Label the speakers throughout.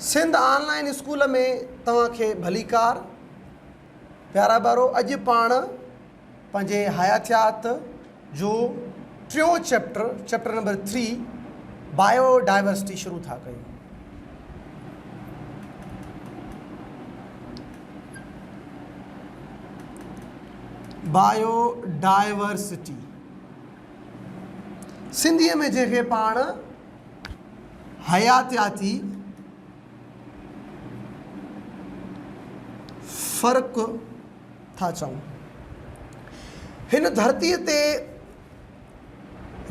Speaker 1: Sindh online school में तव्हांखे भलीकार प्यारा ॿारो। अॼु पाण पंहिंजे हयातियात जो टियों चैप्टर नंबर 3 बायोडाइवर्सिटी शुरू था कयूं। बायोडाइवर्सिटी सिंधीअ में जंहिंखे पाण हयातियाती फ़र्क़ु था चऊं। हिन धरतीअ ते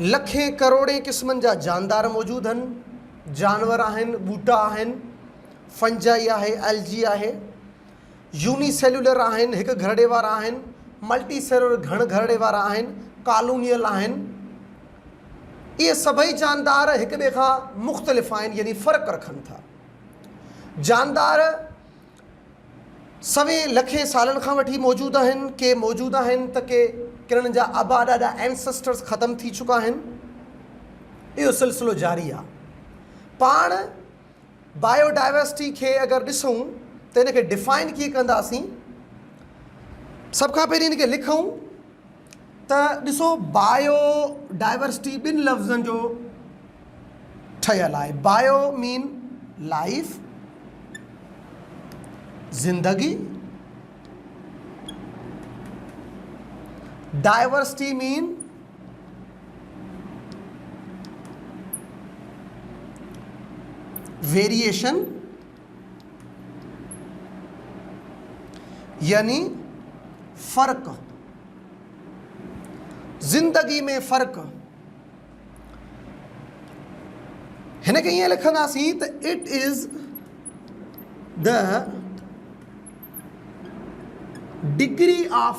Speaker 1: लखें करोड़े क़िस्मनि जा जानदार मौजूदु आहिनि। जानवर आहिनि, ॿूटा आहिनि, फंजाई आहे, एल्जी आहे, यूनिसेल्युलर आहिनि, हिकु घरड़े वारा आहिनि, मल्टी सेल्युलर घण घरड़े वारा आहिनि, कॉलोनियल आहिनि। इहे सभई जानदार हिक ॿिए खां मुख़्तलिफ़ आहिनि, यानी फ़र्क़ु रखनि था। जानदार सवें लखें सालनि खां वठी मौजूदु आहिनि। के मौजूदु आहिनि त किरनि जा आबा ॾाढा एंसेस्टर्स ख़तमु थी चुका आहिनि। इहो सिलसिलो जारी आहे। पाण बायोडाइवर्सिटी खे अगरि ॾिसूं त इनखे डिफाइन कीअं कंदासीं। सभ खां पहिरीं इनखे लिखूं त ॾिसो, बायोडाइवर्सिटी ॿिनि लफ़्ज़नि जो ठहियलु आहे। बायो मीन लाइफ, ज़िंदगी। डाइवर्सिटी मीन वेरिएशन, यानी फ़र्क़ु। ज़िंदगी में फ़र्क़ु हिन खे ईअं लिखंदासीं त it is the degree of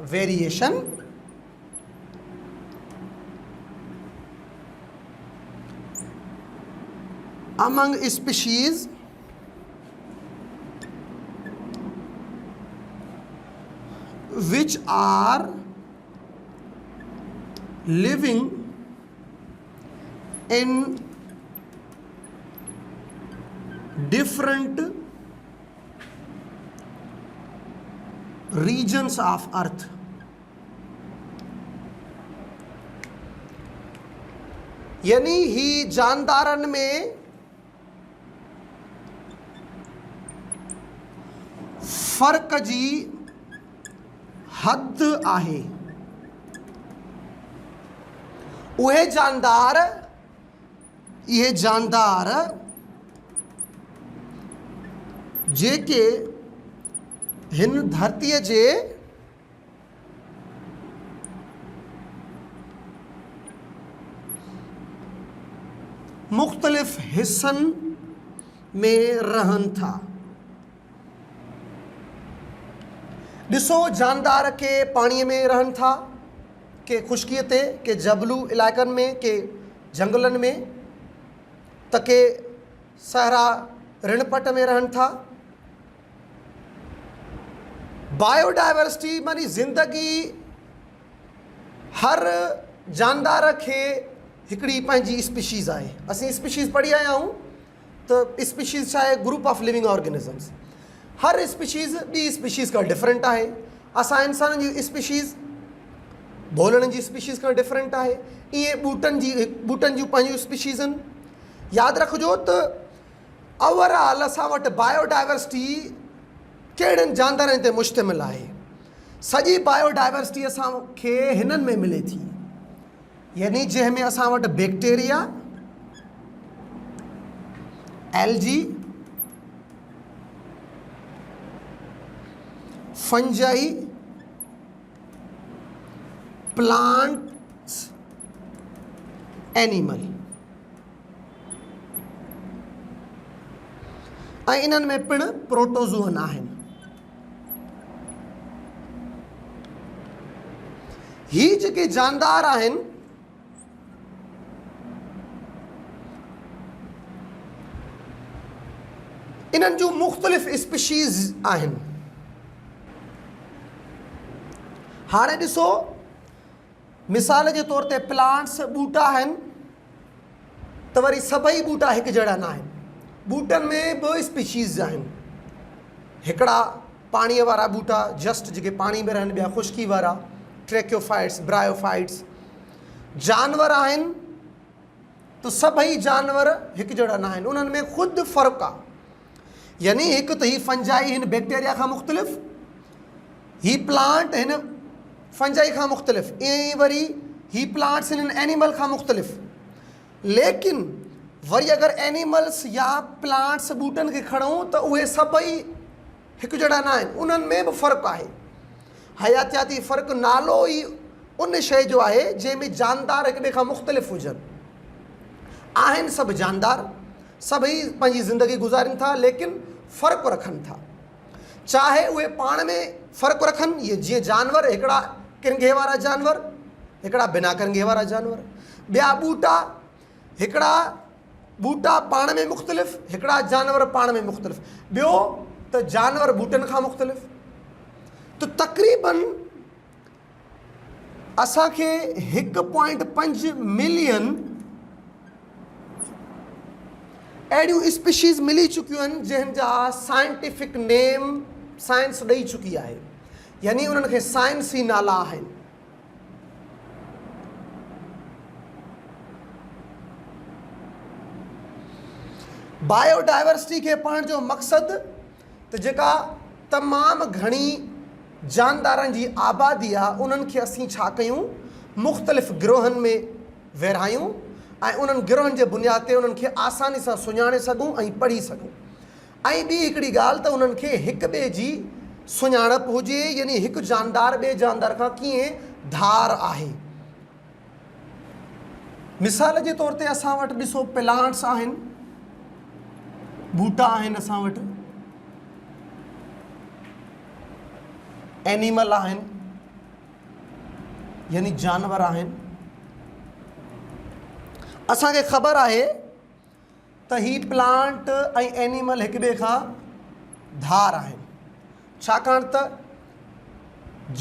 Speaker 1: variation among species which are living in different regions of earth। यानी ही जानदारनि में फ़र्क़ जी हद आहे। उहे जानदार जेके हिन धरतीअ जे मुख़्तलिफ़ हिस्सनि में रहनि था। ॾिसो, जानदार के पाणीअ में रहनि था, के ख़ुश्कीअ ते, के जबलू इलाइक़नि में, के जंगलनि में, त के सहरा ऋणपट में रहनि था। बायोडाइवर्सिटी मानी ज़िंदगी हर जानदार खे हिकिड़ी पंहिंजी स्पीशीज़ आहे। असीं स्पीशीज़ पढ़ी आया आहियूं त स्पीशीज़ छा आहे? Group of living organisms. हर स्पीशीज़ ॿी स्पीशीज़ खां डिफरेंट आहे। असां इंसाननि जी स्पीशीज़ भोलनि जी स्पीशीज़ खां डिफरेंट आहे। ईअं ॿूटनि जूं पंहिंजियूं स्पीशीज़ आहिनि। यादि रखिजो त ओवरऑल असां वटि बायोडाइवर्सिटी कहिड़नि जानदारनि ते मुश्तमिल आहे। सॼी बायोडाइवर्सिटी असांखे हिननि में मिले थी, यानी जंहिंमें असां वटि bacteria, algae, fungi, plants, animal, ऐं इन्हनि में पिणु प्रोटोज़ोअन आहिनि। ही जेके जानदार आहिनि इन्हनि जूं मुख़्तलिफ़ स्पीशीज़ आहिनि। हाणे ॾिसो, मिसाल जे तौर ते प्लांट्स ॿूटा आहिनि त वरी सभई ॿूटा हिकु जहिड़ा न आहिनि। बूटनि में ॿ स्पीशीज़ आहिनि, हिकिड़ा पाणीअ वारा बूटा जस्ट जेके पाणी में रहनि, ॿिया ख़ुश्की वारा ट्रैक्योफाइट्स, ब्रायोफाइट्स। जानवर आहिनि त सभई जानवर हिकु जहिड़ा न आहिनि, उन्हनि में ख़ुदि फ़र्क़ु आहे। यानी हिकु त ही फंजाई हिन बैक्टीरिया खां मुख़्तलिफ़, ही प्लांट हिन फंजाई खां मुख़्तलिफ़, ईअं ई वरी ही प्लांट्स हिननि एनिमल खां मुख़्तलिफ़। लेकिन वरी अगरि एनिमल्स या प्लांट्स बूटनि खे खणूं त उहे सभई हिकु जहिड़ा न आहिनि, उन्हनि में बि फ़र्क़ु आहे। हयातियाती फ़र्क़ु नालो ई उन शइ जो आहे जंहिंमें जानदार हिक ॿिए खां मुख़्तलिफ़ हुजनि। आहिनि सभु जानदार, सभई पंहिंजी ज़िंदगी गुज़ारनि था, लेकिन फ़र्क़ु रखनि था। चाहे उहे पाण में फ़र्क़ु रखनि, इहे जीअं जानवर, हिकिड़ा किरंगे वारा जानवर, हिकिड़ा बिना किरंगे वारा जानवर, ॿिया बूटा, हिकिड़ा बूटा पाण में मुख़्तलिफ़, हिकिड़ा जानवर पाण में मुख़्तलिफ़, ॿियो त जानवर बूटनि खां मुख़्तलिफ़। त तक़रीबन असांखे 1.5 मिलियन अहिड़ियूं स्पीशीज़ मिली चुकियूं आहिनि जंहिंजा साइंटिफिक नेम साइंस ॾेई चुकी आहे, यानी उन्हनि खे साइंसी नाला आहिनि। बायोडाइवर्सिटी खे पढ़ण जो मक़सदु त जेका तमामु घणी जानदारनि जी आबादी आहे, उन्हनि खे असीं छा कयूं, मुख़्तलिफ़ गिरोहनि में विरहायूं ऐं उन्हनि गिरोहनि जे बुनियाद ते उन्हनि खे आसानी सां सुञाणे सघूं ऐं पढ़ी सघूं। ऐं ॿी हिकिड़ी ॻाल्हि त उन्हनि खे हिक ॿिए जी सुञाणप हुजे, यानी हिकु जानदार ॿिए जानदार खां कीअं धार आहे। मिसाल जे तौर ते असां वटि ॾिसो प्लांट्स आहिनि, बूटा आहिनि, असां वटि एनिमल आहिनि, यानी जानवर आहिनि। असांखे ख़बर आहे त ही प्लांट ऐं एनिमल हिक ॿिए खां धार आहिनि, छाकाणि त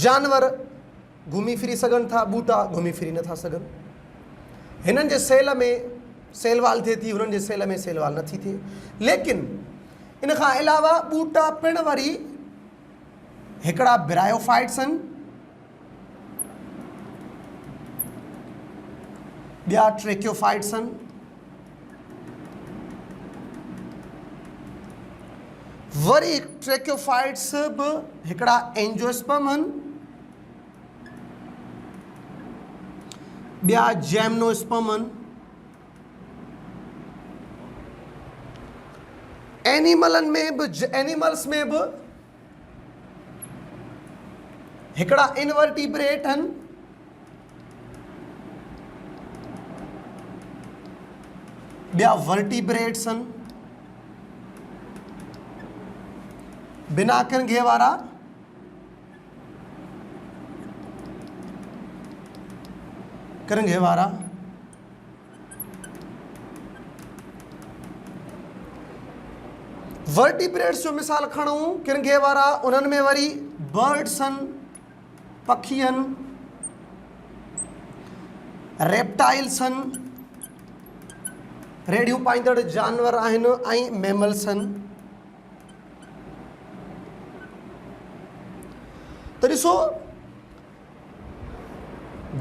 Speaker 1: जानवर घुमी फिरी सघनि था, बूटा घुमी फिरी नथा सघनि। हिननि जे सेल में सेलवाल थिए थी, हुननि जे सेल में सेलवाल नथी थिए। लेकिन इन खां अलावा बूटा पिणु वरी हिकिड़ा ब्रायोफाइट्स आहिनि, ॿिया ट्रेक्योफाइट्स आहिनि, वरी ट्रेक्योफाइट्स बि हिकिड़ा एंजियोस्पर्म आहिनि, ॿिया जैम्नोस्पर्म आहिनि। एनिमल्स में बि हिकिड़ा इनवर्टिब्रेट आहिनि, ॿिया वर्टिब्रेट्स आहिनि, बिना किरंगे वारा, किरंगे वारा, वर्टिब्रेट्स जो मिसाल खणूं, किरंगे वारा, उन्हनि में वरी बर्ड्स आहिनि, पखी आहिनि, रेप्टाइल्स आहिनि, रेडियूं पाईंदड़ जानवर आहिनि ऐं मैमल्स आहिनि। त ॾिसो,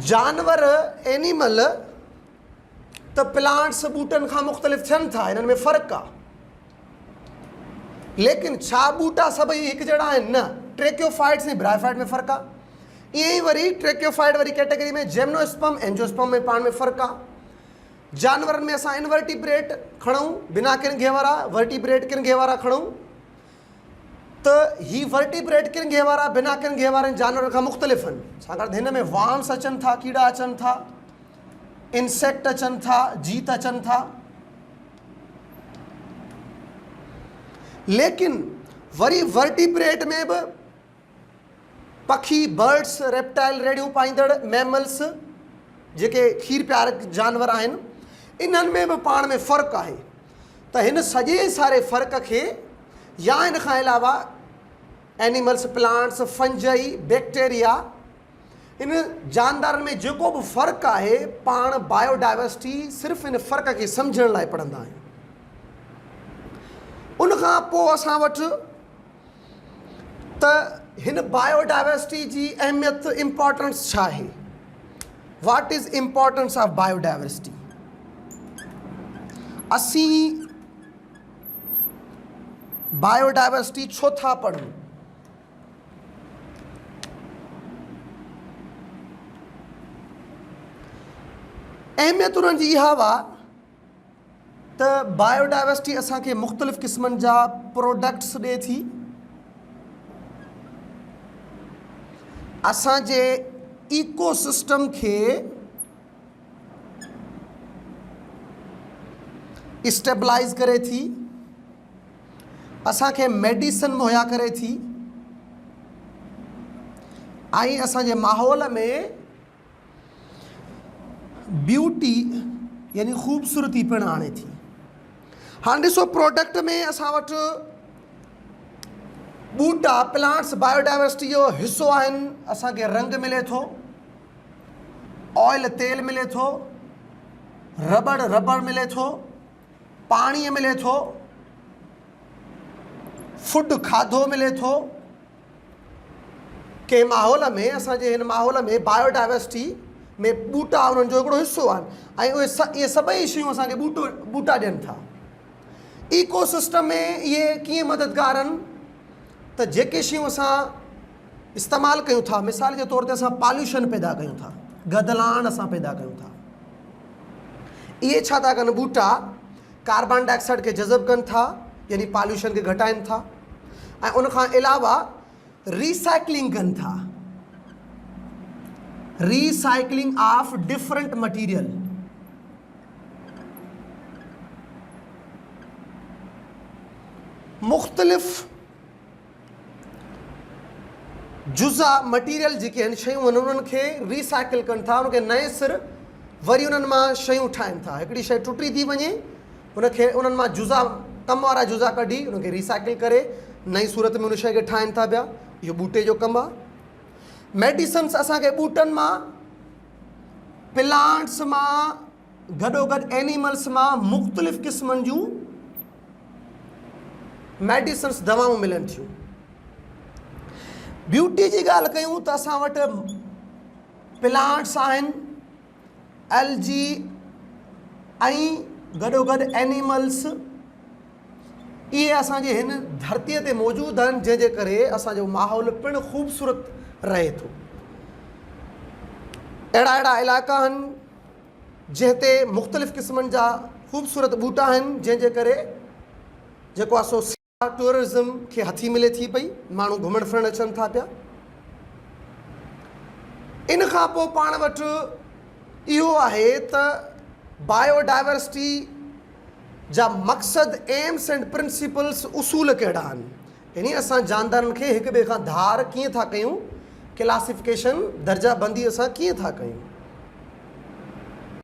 Speaker 1: जानवर एनिमल त प्लांट्स बूटनि खां मुख़्तलिफ़ थियनि था, हिननि में फ़र्क़ु आहे। लेकिन छा बूटा सभई हिकु जहिड़ा आहिनि? न। ट्रेक्योफाइट्स ऐं ब्रायोफाइट में फ़र्क़ु आहे। ईअं ई वरी ट्रेक्योफाइट वारी कैटेगरी में जेम्नोस्पर्म, एंजियोस्पर्म में पाण में फ़र्क़ु आहे। जानवरनि में असां इनवर्टिब्रेट खणूं, बिना किरंगे वारा, वर्टिब्रेट किरंगे वारा खणूं, त ही वर्टिब्रेट किरंगे वारा बिना किरंगे वारनि जानवरनि खां मुख़्तलिफ़ आहिनि, छाकाणि हिन में वार्म्स अचनि था, कीड़ा अचनि था, इंसेक्ट अचनि था, जीत अचनि था। लेकिन वरी वर्टिब्रेट में बि पखी, बर्ड्स, रेप्टाइल, रेडियूं पाईंदड़ मैमल्स, जेके खीर प्यार जानवर आहिनि, इन्हनि में बि पाण में फ़र्क़ु आहे। त हिन सॼे सारे फ़र्क़ खे या इन खां अलावा एनिमल्स, प्लांट्स, फंजई, बैक्टीरिया, इन जानदारनि में जेको बि फ़र्क़ु आहे, पाण बायोडाइवर्सिटी सिर्फ़ु इन फ़र्क़ खे सम्झण लाइ पढ़ंदा आहियूं। उन खां पोइ असां वटि त हिन बायोडाइवर्सिटी जी अहमियत इम्पोर्टेंस छा आहे. What is importance of biodiversity. असीं बायोडाइवर्सिटी छो था पढ़ूं. अहमियत उन्हनि जी इहा हुआ त बायोडाइवर्सिटी असांखे मुख़्तलिफ़ क़िस्मनि जा प्रोडक्ट्स ॾिए थी. असांजे इकोसिस्टम खे स्टेबलाइज़ करे थी. असांखे मेडिसिन मुहैया करे थी. ऐं असांजे माहौल में ब्यूटी यानी ख़ूबसूरती पिणु आणे थी. हाणे ॾिसो प्रोडक्ट में असां वटि ॿूटा प्लांट्स बायोडाइवर्सिटी जो हिसो आहिनि. असांखे रंग मिले थो, ऑयल तेल मिले थो, रबड़ मिले थो, पाणीअ मिले थो, फूड खाधो मिले थो. कंहिं माहौल में असांजे हिन माहौल में बायोडाइवर्सिटी में ॿूटा उन्हनि जो हिकिड़ो हिसो आहिनि ऐं इहे सभई शयूं असांखे ॿूटा ॾियनि था. इकोसिस्टम में इहे कीअं मददगार आहिनि त जेके शयूं असां इस्तेमालु कयूं था, मिसाल जे तौर ते असां पॉल्यूशन पैदा कयूं था, गदलाण असां पैदा कयूं था, इहे छा था कनि. ॿूटा कार्बन डाइऑक्साइड खे जज़ब कनि था यानी पॉल्यूशन खे घटाइनि था ऐं उनखां अलावा रिसाइक्लिंग कनि था. Recycling of different material. मुख़्तलिफ़ जुज़ा मटीरियल जेके आहिनि शयूं आहिनि उन्हनि खे रिसाइकिल कनि था, उनखे नए सिर वरी उन्हनि मां शयूं ठाहिनि था. हिकिड़ी शइ टुटी थी वञे उनखे उन्हनि मां जुज़ा कम वारा जुज़ा कढी उनखे रिसाइकिल करे नई सूरत में उन शइ खे ठाहिनि था पिया. इहो ॿूटे जो कमु आहे. मेडिसिन्स असांखे ॿूटनि मां, प्लांट्स मां, गॾोगॾु एनिमल्स मां मुख़्तलिफ़ क़िस्मनि जूं मेडिसिन्स दवाऊं मिलनि थियूं. ब्यूटी जी ॻाल्हि कयूं त असां वटि प्लांट्स आहिनि, एल्गी ऐं गॾोगॾु एनिमल्स. इहे असांजे हिन धरतीअ ते मौजूदु आहिनि जंहिंजे करे असांजो माहौल पिणु ख़ूबसूरत रहे थो. अहिड़ा इलाइक़ा आहिनि जंहिं ते मुख़्तलिफ़ क़िस्मनि जा ख़ूबसूरत ॿूटा आहिनि जंहिंजे करे जेको आहे सो टूरिज़म खे हथी मिले थी पई. माण्हू घुमणु फिरणु अचनि था पिया. इन खां पोइ पाण वटि इहो आहे त बायोडाइवर्सिटी जा मक़सद, एम्स एंड प्रिंसिपल्स, उसूल कहिड़ा आहिनि. यानी असां जानदारनि खे हिक ॿिए खां धार कीअं था कयूं, क्लासिफिकेशन, दर्जाबंदी असां कीअं था कयूं.